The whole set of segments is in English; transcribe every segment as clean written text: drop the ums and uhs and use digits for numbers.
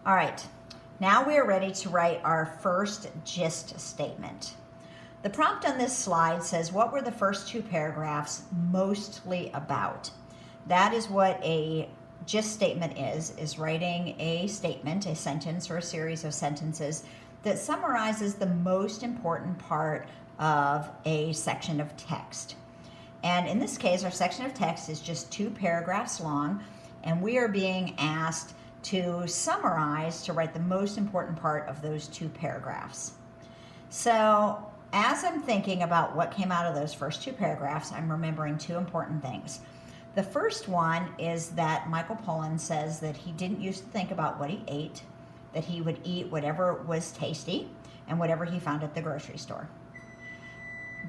All right, now we are ready to write our first gist statement. The prompt on this slide says, what were the first two paragraphs mostly about? That is what a gist statement is writing a statement, a sentence or a series of sentences that summarizes the most important part of a section of text. And in this case, our section of text is just 2 paragraphs long, and we are being asked to summarize, to write the most important part of those 2 paragraphs. So as I'm thinking about what came out of those first 2 paragraphs, I'm remembering 2 important things. The first one is that Michael Pollan says that he didn't used to think about what he ate, that he would eat whatever was tasty and whatever he found at the grocery store.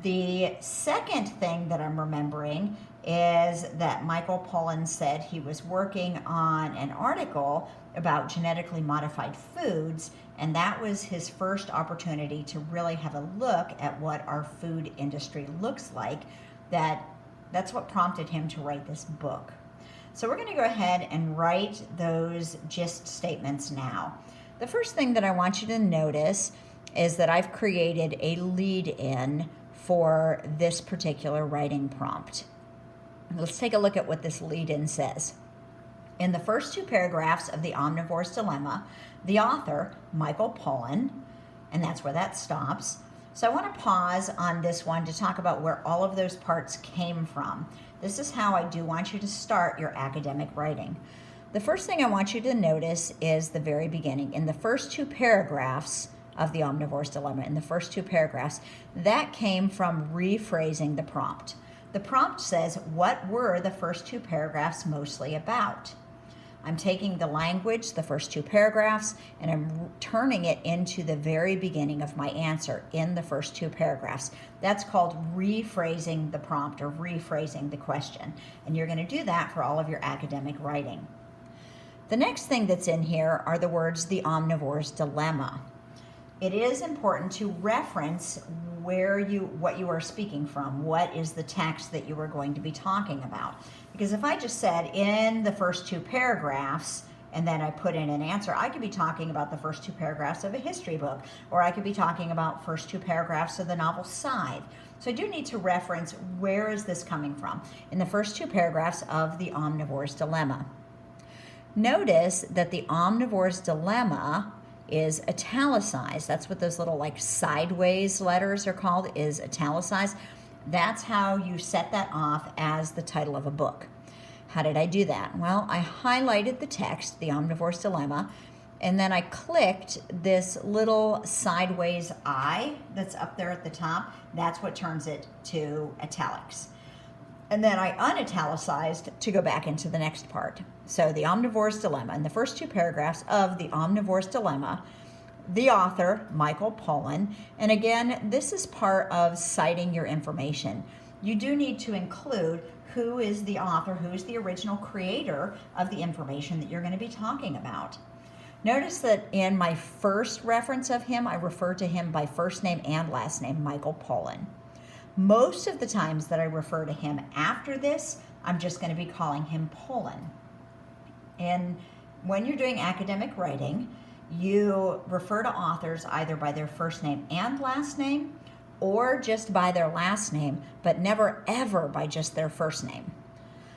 The second thing that I'm remembering is that Michael Pollan said he was working on an article about genetically modified foods, and that was his first opportunity to really have a look at what our food industry looks like. That's what prompted him to write this book. So we're going to go ahead and write those gist statements now. The first thing that I want you to notice is that I've created a lead-in for this particular writing prompt. Let's take a look at what this lead-in says. In the first 2 paragraphs of The Omnivore's Dilemma, the author, Michael Pollan, and that's where that stops. So I want to pause on this one to talk about where all of those parts came from. This is how I do want you to start your academic writing. The first thing I want you to notice is the very beginning. In the first 2 paragraphs of The Omnivore's Dilemma, in the first 2 paragraphs, that came from rephrasing the prompt. The prompt says, what were the first 2 paragraphs mostly about? I'm taking the language, the first 2 paragraphs, and I'm turning it into the very beginning of my answer in the first 2 paragraphs. That's called rephrasing the prompt or rephrasing the question. And you're going to do that for all of your academic writing. The next thing that's in here are the words, the omnivore's dilemma. It is important to reference what you are speaking from. What is the text that you are going to be talking about? Because if I just said in the first 2 paragraphs and then I put in an answer, I could be talking about the first 2 paragraphs of a history book, or I could be talking about first 2 paragraphs of the novel Scythe. So I do need to reference, where is this coming from? In the first 2 paragraphs of The Omnivore's Dilemma. Notice that The Omnivore's Dilemma is italicized. That's what those little like sideways letters are called, is italicized. That's how you set that off as the title of a book. How did I do that? Well, I highlighted the text, The Omnivore's Dilemma, and then I clicked this little sideways I that's up there at the top. That's what turns it to italics. And then I unitalicized to go back into the next part. So The Omnivore's Dilemma, in the first 2 paragraphs of The Omnivore's Dilemma, the author, Michael Pollan, and again, this is part of citing your information. You do need to include who is the author, who is the original creator of the information that you're going to be talking about. Notice that in my first reference of him, I refer to him by first name and last name, Michael Pollan. Most of the times that I refer to him after this, I'm just going to be calling him Pollan. And when you're doing academic writing, you refer to authors either by their first name and last name, or just by their last name, but never ever by just their first name.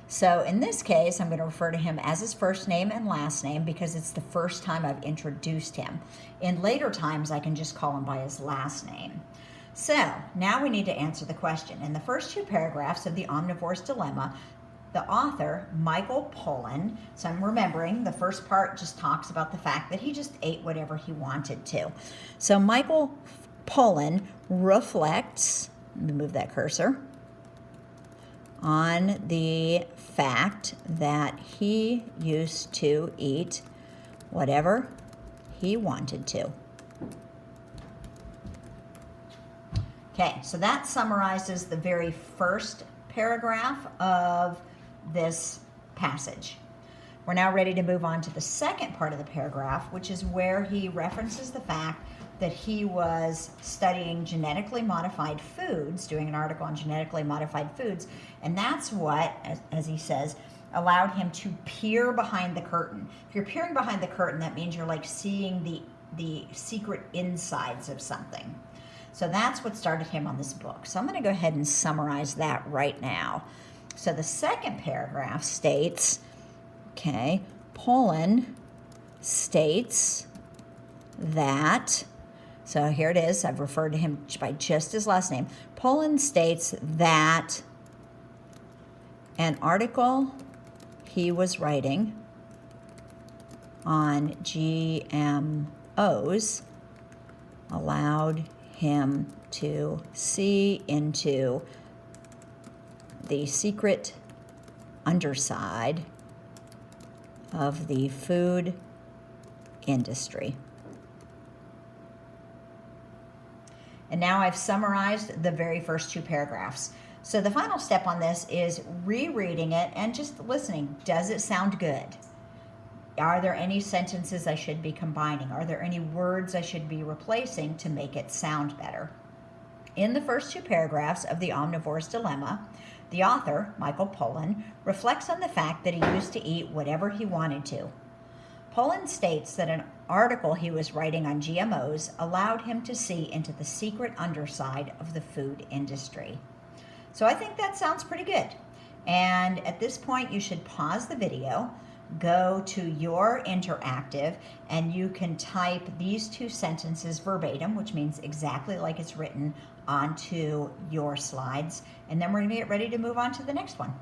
So in this case, I'm going to refer to him as his first name and last name because it's the first time I've introduced him. In later times, I can just call him by his last name. So now we need to answer the question. In the first 2 paragraphs of The Omnivore's Dilemma, the author, Michael Pollan, so I'm remembering the first part just talks about the fact that he just ate whatever he wanted to. So Michael Pollan reflects, let me move that cursor, on the fact that he used to eat whatever he wanted to. Okay, so that summarizes the very first paragraph of this passage. We're now ready to move on to the second part of the paragraph, which is where he references the fact that he was studying genetically modified foods, doing an article on genetically modified foods, and that's what, as he says, allowed him to peer behind the curtain. If you're peering behind the curtain, that means you're like seeing the secret insides of something. So that's what started him on this book. So I'm going to go ahead and summarize that right now. So the second paragraph states, okay, Poland states that, so here it is, I've referred to him by just his last name. Poland states that an article he was writing on GMOs allowed him to see into the secret underside of the food industry. And now I've summarized the very first two paragraphs. So the final step on this is rereading it and just listening. Does it sound good? Are there any sentences I should be combining? Are there any words I should be replacing to make it sound better? In the first two paragraphs of The Omnivore's Dilemma, the author, Michael Pollan, reflects on the fact that he used to eat whatever he wanted to. Pollan states that an article he was writing on GMOs allowed him to see into the secret underside of the food industry. So I think that sounds pretty good. And at this point, you should pause the video, go to your interactive, and you can type these two sentences verbatim, which means exactly like it's written, onto your slides. And then we're going to get ready to move on to the next one.